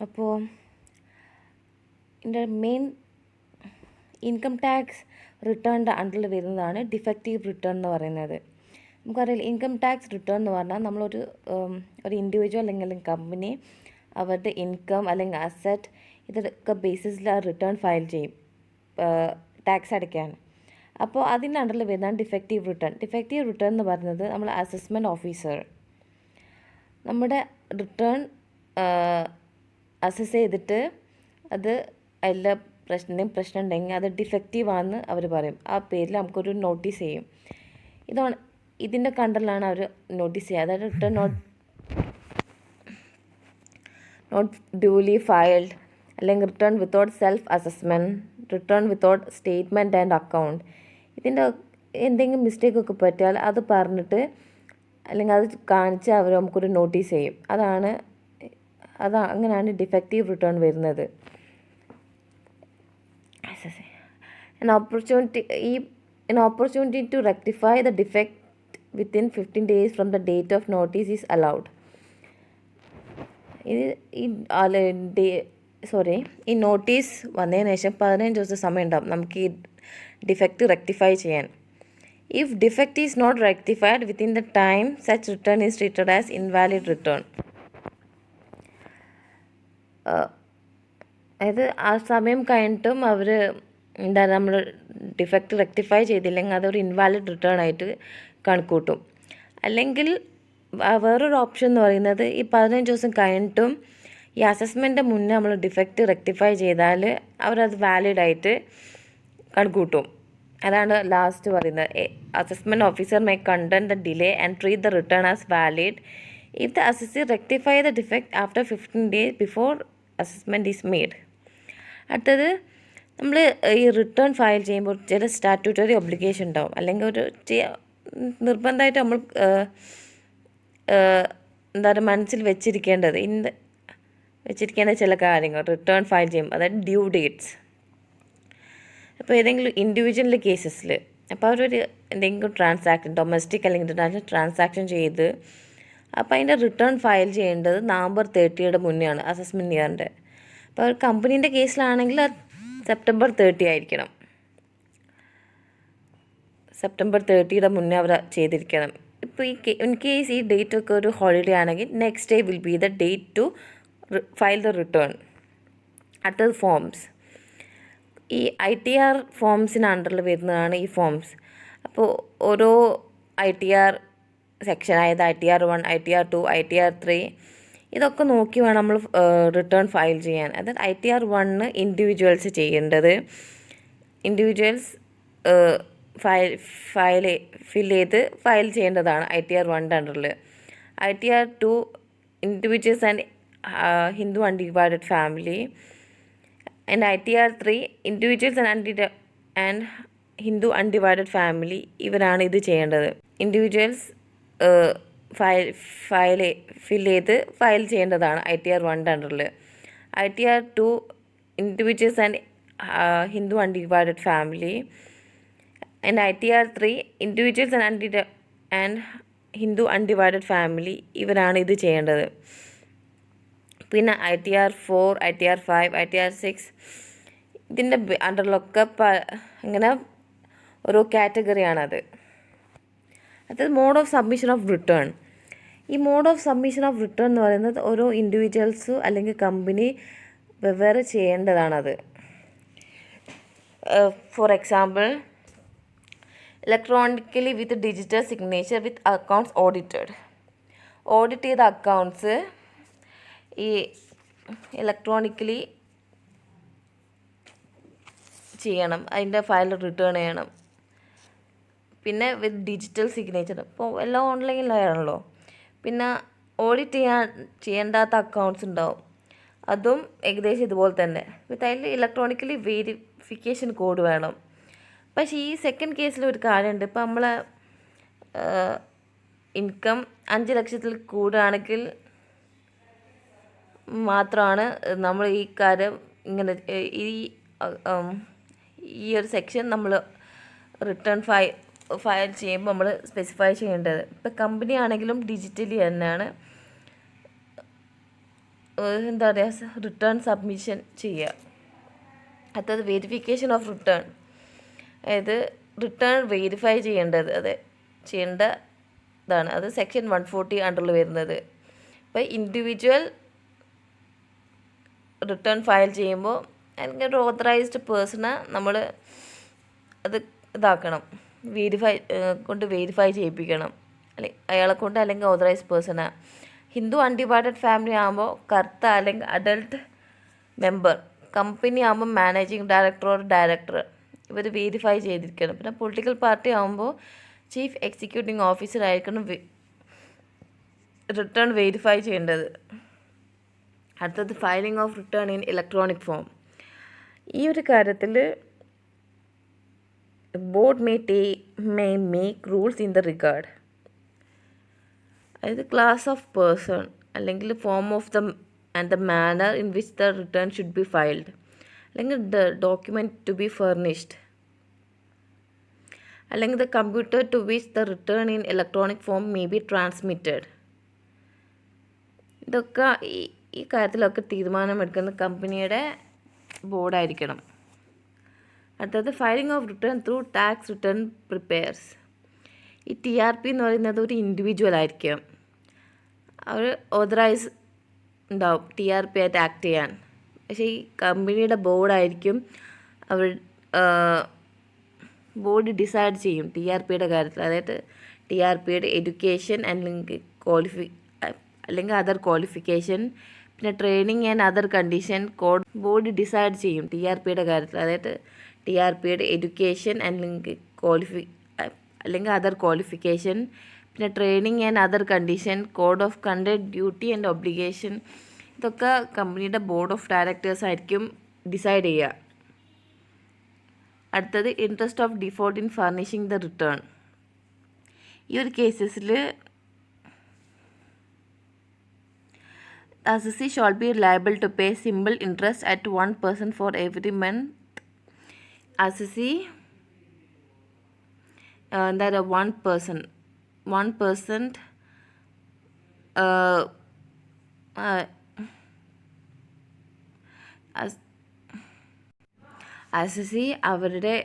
അപ്പോൾ ഇതിൻ്റെ main income tax റിട്ടേണിൻ്റെ അണ്ടറിൽ വരുന്നതാണ് ഡിഫക്റ്റീവ് റിട്ടേൺ എന്ന് പറയുന്നത്. നമുക്കറിയില്ല, ഇൻകം ടാക്സ് റിട്ടേൺ എന്ന് പറഞ്ഞാൽ നമ്മളൊരു ഇൻഡിവിജ്വൽ അല്ലെങ്കിൽ കമ്പനി അവരുടെ ഇൻകം അല്ലെങ്കിൽ അസറ്റ് ഇതൊക്കെ ബേസിസിൽ ആ റിട്ടേൺ ഫയൽ ചെയ്യും ടാക്സ് അടയ്ക്കാൻ. അപ്പോൾ അതിൻ്റെ അണ്ടറിൽ വരുന്നതാണ് ഡിഫക്റ്റീവ് റിട്ടേൺ. ഡിഫക്റ്റീവ് റിട്ടേൺ എന്ന് പറയുന്നത് നമ്മൾ അസസ്മെൻറ്റ് ഓഫീസർ നമ്മുടെ റിട്ടേൺ അസസ് ചെയ്തിട്ട് അത് എല്ലാ പ്രശ്നം ഉണ്ടെങ്കിൽ അത് ഡിഫക്റ്റീവ് ആണെന്ന് അവർ പറയും. ആ പേരിൽ നമുക്കൊരു നോട്ടീസ് ചെയ്യും. ഇതിൻ്റെ കണ്ടറിലാണ് അവർ നോട്ടീസ് ചെയ്യുക. അതായത് റിട്ടേൺ നോട്ട് ഡ്യൂലി ഫയൽഡ്, അല്ലെങ്കിൽ return without self assessment, return without statement and account. ഇതിൻ്റെ എന്തെങ്കിലും മിസ്റ്റേക്കൊക്കെ പറ്റിയാൽ അത് പറഞ്ഞിട്ട് അല്ലെങ്കിൽ അത് കാണിച്ച് അവർ നമുക്കൊരു നോട്ടീസ് ചെയ്യും. അങ്ങനെയാണ് ഡിഫക്റ്റീവ് റിട്ടേൺ വരുന്നത്. An opportunity to rectify the defect within 15 days from the date of notice is allowed. ഈ നോട്ടീസ് വന്നതിന് ശേഷം 15 ദിവസം സമയം ഉണ്ടാവും നമുക്ക് ഈ ഡിഫക്റ്റ് റെക്ടിഫൈ ചെയ്യാൻ. If defect is not rectified within the time, such return is treated as invalid return. അതായത് ആ സമയം കഴിഞ്ഞിട്ടും അവർ നമ്മൾ ഡിഫക്റ്റ് റെക്ടിഫൈ ചെയ്തില്ലെങ്കിൽ അതൊരു ഇൻവാലിഡ് റിട്ടേൺ ആയിട്ട് കണക്കൂട്ടും. അല്ലെങ്കിൽ വേറൊരു ഓപ്ഷൻ എന്ന് പറയുന്നത് ഈ 15 ദിവസം കഴിഞ്ഞിട്ടും ഈ അസസ്മെൻറ്റിൻ്റെ മുന്നേ നമ്മൾ ഡിഫക്റ്റ് റെക്ടിഫൈ ചെയ്താൽ അവരത് വാലിഡായിട്ട് കണക്കൂട്ടും. അതാണ് ലാസ്റ്റ് പറയുന്നത്. Assessment officer may content the delay and treat the written as valid if the assessor rectify the defect after 15 days before assessment is made. അടുത്തത്, നമ്മൾ ഈ റിട്ടേൺ ഫയൽ ചെയ്യുമ്പോൾ ചില സ്റ്റാറ്റ്യൂട്ടറി ഒബ്ലിഗേഷൻ ഉണ്ടാവും, അല്ലെങ്കിൽ ഒരു നിർബന്ധമായിട്ട് നമ്മൾ എന്താ പറയുക മനസ്സിൽ വെച്ചിരിക്കേണ്ട ചില കാര്യങ്ങൾ റിട്ടേൺ ഫയൽ ചെയ്യുമ്പോൾ, അതായത് ഡ്യൂ ഡേറ്റ്സ്. അപ്പോൾ ഏതെങ്കിലും ഇൻഡിവിജ്വൽ കേസസിൽ അപ്പോൾ അവരൊരു എന്തെങ്കിലും ട്രാൻസാക്ഷൻ, ഡൊമസ്റ്റിക് അല്ലെങ്കിൽ ഇൻ്റർനാഷണൽ ട്രാൻസാക്ഷൻ ചെയ്ത് അപ്പോൾ അതിൻ്റെ റിട്ടേൺ ഫയൽ ചെയ്യേണ്ടത് November 30 മുന്നെയാണ് അസസ്മെൻറ്റ് ഇയറിൻ്റെ. അപ്പോൾ കമ്പനീൻ്റെ കേസിലാണെങ്കിൽ September 30 ആയിരിക്കണം. September 30 മുന്നേ അവർ ചെയ്തിരിക്കണം. ഇപ്പോൾ ഇൻ കേസ് ഈ ഡേറ്റ് ഒക്കെ ഒരു ഹോളിഡേ ആണെങ്കിൽ next day will be the date to file the return. അടുത്തത് ഫോംസ്. ഈ ITR ഫോംസിന് അണ്ടറിൽ വരുന്നതാണ് ഈ ഫോംസ്. അപ്പോൾ ഓരോ ITR സെക്ഷൻ, അതായത് ITR 1, ITR 2, ITR 3 ഇതൊക്കെ നോക്കി വേണം നമ്മൾ റിട്ടേൺ ഫയൽ ചെയ്യാൻ. അതായത് ITR 1 ഇൻഡിവിജ്വൽസ് ചെയ്യേണ്ടത്, ഇൻഡിവിജ്വൽസ് ഫിൽ ചെയ്ത് ഫയൽ ചെയ്യേണ്ടതാണ് ITR 1 അണ്ടറിൽ. ITR 2 individuals and Hindu undivided family. And ITR 3 individuals and Hindu undivided family. ഇവരാണ് ഇത് ചെയ്യേണ്ടത്. ഇൻഡിവിജ്വൽസ് ഫിൽ ചെയ്ത് ഫയൽ ചെയ്യേണ്ടതാണ് ITR 1 അണ്ടറിൽ. ITR 2 individuals and Hindu undivided family. And ITR 3 individuals and Hindu undivided family. ഇവരാണ് ഇത് ചെയ്യേണ്ടത്. പിന്നെ ITR 4, ITR 5, ITR 6 ഇതിൻ്റെ അണ്ടറിലൊക്കെ ഇങ്ങനെ ഓരോ കാറ്റഗറിയാണത്. അത് mode of submission of return. ഈ mode of submission of return എന്ന് പറയുന്നത് ഓരോ ഇൻഡിവിജ്വൽസ് അല്ലെങ്കിൽ കമ്പനി വെവ്വേറെ ചെയ്യേണ്ടതാണത്. For example, electronically with digital signature with accounts audit ചെയ്ത അക്കൗണ്ട്സ് ഈ ഇലക്ട്രോണിക്കലി ചെയ്യണം, അതിൻ്റെ ഫയൽ റിട്ടേൺ ചെയ്യണം. പിന്നെ വിത്ത് ഡിജിറ്റൽ സിഗ്നേച്ചർ, ഇപ്പോൾ എല്ലാം ഓൺലൈനിലാണല്ലോ. പിന്നെ ഓഡിറ്റ് ചെയ്യേണ്ടാത്ത അക്കൗണ്ട്സ് ഉണ്ടാവും, അതും ഏകദേശം ഇതുപോലെ തന്നെ. വിത്ത് അതിൽ ഇലക്ട്രോണിക്കലി വെരിഫിക്കേഷൻ കോഡ് വേണം. പക്ഷേ ഈ സെക്കൻഡ് കേസിൽ ഒരു കാര്യമുണ്ട്. ഇപ്പോൾ നമ്മളെ ഇൻകം 5 ലക്ഷത്തിൽ കൂടുകയാണെങ്കിൽ മാത്രമാണ് നമ്മൾ ഈ കാര്യം ഇങ്ങനെ ഈ ഒരു സെക്ഷൻ നമ്മൾ റിട്ടേൺ ഫയൽ ചെയ്യുമ്പോൾ നമ്മൾ സ്പെസിഫൈ ചെയ്യേണ്ടത്. ഇപ്പോൾ കമ്പനി ആണെങ്കിലും ഡിജിറ്റലി തന്നെയാണ് എന്താ പറയുക, റിട്ടേൺ സബ്മിഷൻ ചെയ്യുക. അടുത്തത് വെരിഫിക്കേഷൻ ഓഫ് റിട്ടേൺ, അതായത് റിട്ടേൺ വെരിഫൈ ചെയ്യേണ്ട ഇതാണ്. അത് സെക്ഷൻ 140 അണ്ടറിൽ വരുന്നത്. ഇപ്പോൾ ഇൻഡിവിജ്വൽ റിട്ടേൺ ഫയൽ ചെയ്യുമ്പോൾ അല്ലെങ്കിൽ ഒരു ഓതറൈസ്ഡ് പേഴ്സണെ നമ്മൾ അത് ഇതാക്കണം, വെരിഫൈ ചെയ്യിപ്പിക്കണം, അല്ലെങ്കിൽ അയാളെ കൊണ്ട്, അല്ലെങ്കിൽ ഓതറൈസ്ഡ് പേഴ്സണെ. ഹിന്ദു അൺഡിവൈഡഡ് ഫാമിലി ആകുമ്പോൾ കർത്ത അല്ലെങ്കിൽ അഡൽട്ട് മെമ്പർ, കമ്പനി ആകുമ്പോൾ മാനേജിങ് ഡയറക്ടർ ഓർ ഡയറക്ടർ, ഇവർ വെരിഫൈ ചെയ്തിരിക്കണം. പിന്നെ പൊളിറ്റിക്കൽ പാർട്ടി ആകുമ്പോൾ ചീഫ് എക്സിക്യൂട്ടീവ് ഓഫീസർ ആയിരിക്കണം റിട്ടേൺ വെരിഫൈ ചെയ്യേണ്ടത്. അടുത്തത് filing of return in electronic form. ഈ ഒരു കാര്യത്തിൽ board may make rules in the regard, അതായത് ക്ലാസ് ഓഫ് പേഴ്സൺ അല്ലെങ്കിൽ form of the and the manner in which the return should be filed, അല്ലെങ്കിൽ the document to be furnished, അല്ലെങ്കിൽ the computer to which the return in electronic form may be transmitted. ഇതൊക്കെ ഈ കാര്യത്തിലൊക്കെ തീരുമാനമെടുക്കുന്ന കമ്പനിയുടെ ബോർഡായിരിക്കണം. അടുത്തത് filing of return through tax return preparers. ഈ TRP എന്ന് പറയുന്നത് ഒരു ഇൻഡിവിജ്വൽ ആയിരിക്കും, അവർ ഓതറൈസ് ഉണ്ടാവും TRP ആയിട്ട് ആക്ട് ചെയ്യാൻ. പക്ഷേ ഈ കമ്പനിയുടെ ബോർഡായിരിക്കും, അവർ ബോർഡ് ഡിസൈഡ് ചെയ്യും TRPയുടെ കാര്യത്തിൽ. അതായത് TRPയുടെ എഡ്യൂക്കേഷൻ അല്ലെങ്കിൽ അതർ ക്വാളിഫിക്കേഷൻ, പിന്നെ training and other condition code board decide ചെയ്യും TRPയുടെ കാര്യത്തിൽ. അതായത് TRPയുടെ എഡ്യൂക്കേഷൻ അല്ലെങ്കിൽ അതർ ക്വാളിഫിക്കേഷൻ, പിന്നെ training and other condition, code of conduct, duty and obligation, ഇതൊക്കെ കമ്പനിയുടെ ബോർഡ് ഓഫ് ഡയറക്ടേഴ്സ് ആയിരിക്കും ഡിസൈഡ് ചെയ്യുക. അടുത്തത് interest of default in furnishing the return. ഈ ഒരു കേസസിൽ assessee shall be liable to pay simple interest at 1% for every month. Assessee that 1% assessee അവരുടെ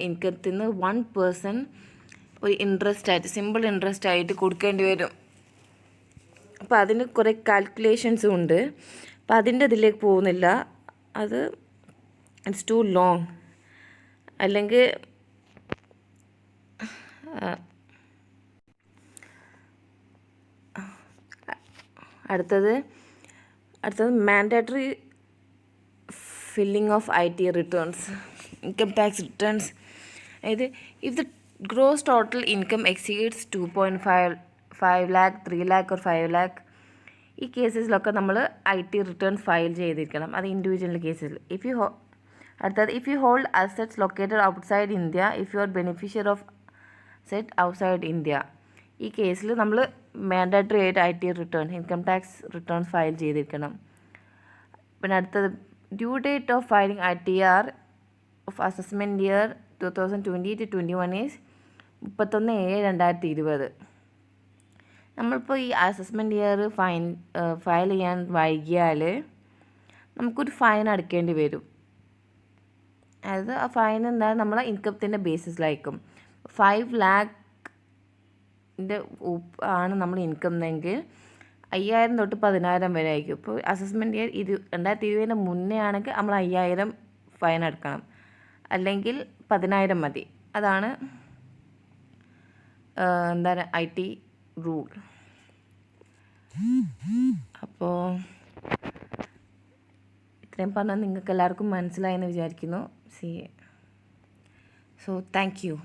ഇൻകത്തിൽ നിന്ന് 1% ഒരു ഇൻട്രസ്റ്റ് ആയിട്ട്, സിമ്പിൾ ഇൻട്രസ്റ്റ് ആയിട്ട് കൊടുക്കേണ്ടി വരും. അപ്പോൾ അതിന് കുറേ കാൽക്കുലേഷൻസും ഉണ്ട്. അപ്പോൾ അതിൻ്റെ ഇതിലേക്ക് പോകുന്നില്ല, അത് ഇറ്റ്സ് ടു ലോങ്. അല്ലെങ്കിൽ അടുത്തത് mandatory filing of IT returns, income tax returns. അതായത് if the gross total income exceeds 2.5 lakh, 3 lakh or 5 lakh, ഈ കേസസിലൊക്കെ നമ്മൾ IT റിട്ടേൺസ് ഫയൽ ചെയ്തിരിക്കണം. അത് ഇൻഡിവിജ്വൽ കേസിൽ. അടുത്തത് if you hold assets located outside India, if you are beneficiary of asset outside India, ഈ കേസിൽ നമ്മൾ മാൻഡേറ്ററി ആയിട്ട് IT return, income tax returns file ചെയ്തിരിക്കണം. പിന്നെ അടുത്തത് due date of filing ITR of assessment year 2020 to 2021 is 31/7/2020. നമ്മളിപ്പോൾ ഈ assessment year file ചെയ്യാൻ വൈകിയാൽ നമുക്കൊരു ഫൈൻ അടയ്ക്കേണ്ടി വരും. അതായത് ആ ഫൈൻ എന്താണ്, നമ്മളെ ഇൻകത്തിൻ്റെ ബേസിസിലായിരിക്കും. 5 lakhൻ്റെ ആണ് നമ്മൾ ഇൻകം എങ്കിൽ 5,000 തൊട്ട് 10,000 വരെ ആയിരിക്കും. ഇപ്പോൾ അസസ്മെൻറ്റ് ഇയർ 2020 മുന്നേ ആണെങ്കിൽ നമ്മൾ 5,000 ഫൈൻ അടക്കണം, അല്ലെങ്കിൽ 10,000 മതി. അതാണ് എന്താണ് IT റൂൾ. അപ്പോൾ ഇത്രയും പറഞ്ഞാൽ നിങ്ങൾക്ക് എല്ലാവർക്കും മനസ്സിലായെന്ന് വിചാരിക്കുന്നു. So thank you.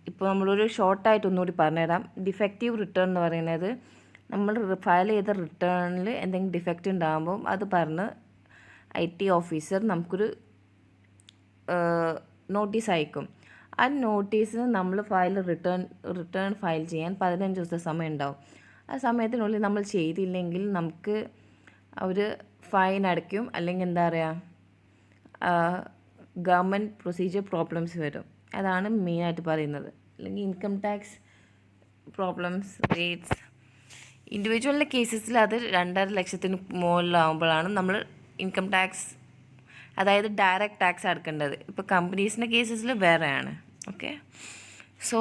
ഇപ്പോൾ നമ്മളൊരു ഷോർട്ടായിട്ട് ഒന്നുകൂടി പറഞ്ഞുതരാം. ഡിഫക്റ്റീവ് റിട്ടേൺ എന്ന് പറയുന്നത്, നമ്മൾ ഫയൽ ചെയ്ത റിട്ടേണിൽ എന്തെങ്കിലും ഡിഫക്റ്റ് ഉണ്ടാകുമ്പോൾ അത് പറഞ്ഞ് IT ഓഫീസർ നമുക്കൊരു നോട്ടീസ് അയക്കും. ആ നോട്ടീസിന് നമ്മൾ റിട്ടേൺ ഫയൽ ചെയ്യാൻ 15 ദിവസത്തെ സമയം ഉണ്ടാവും. ആ സമയത്തിനുള്ളിൽ നമ്മൾ ചെയ്തില്ലെങ്കിൽ നമുക്ക് അവർ ഫൈൻ അടയ്ക്കും, അല്ലെങ്കിൽ എന്താ പറയുക, ഗവൺമെൻറ് പ്രൊസീജിയർ പ്രോബ്ലംസ് വരും. അതാണ് മെയിനായിട്ട് പറയുന്നത്. അല്ലെങ്കിൽ ഇൻകം ടാക്സ് പ്രോബ്ലംസ്, റേറ്റ്സ്, ഇൻഡിവിജ്വലിൻ്റെ കേസസിൽ അത് 2.5 ലക്ഷത്തിന് മുകളിലാവുമ്പോഴാണ് നമ്മൾ ഇൻകം ടാക്സ്, അതായത് ഡയറക്റ്റ് ടാക്സ് അടക്കേണ്ടത്. ഇപ്പോൾ കമ്പനീസിൻ്റെ കേസസിൽ വേറെയാണ്. Okay, so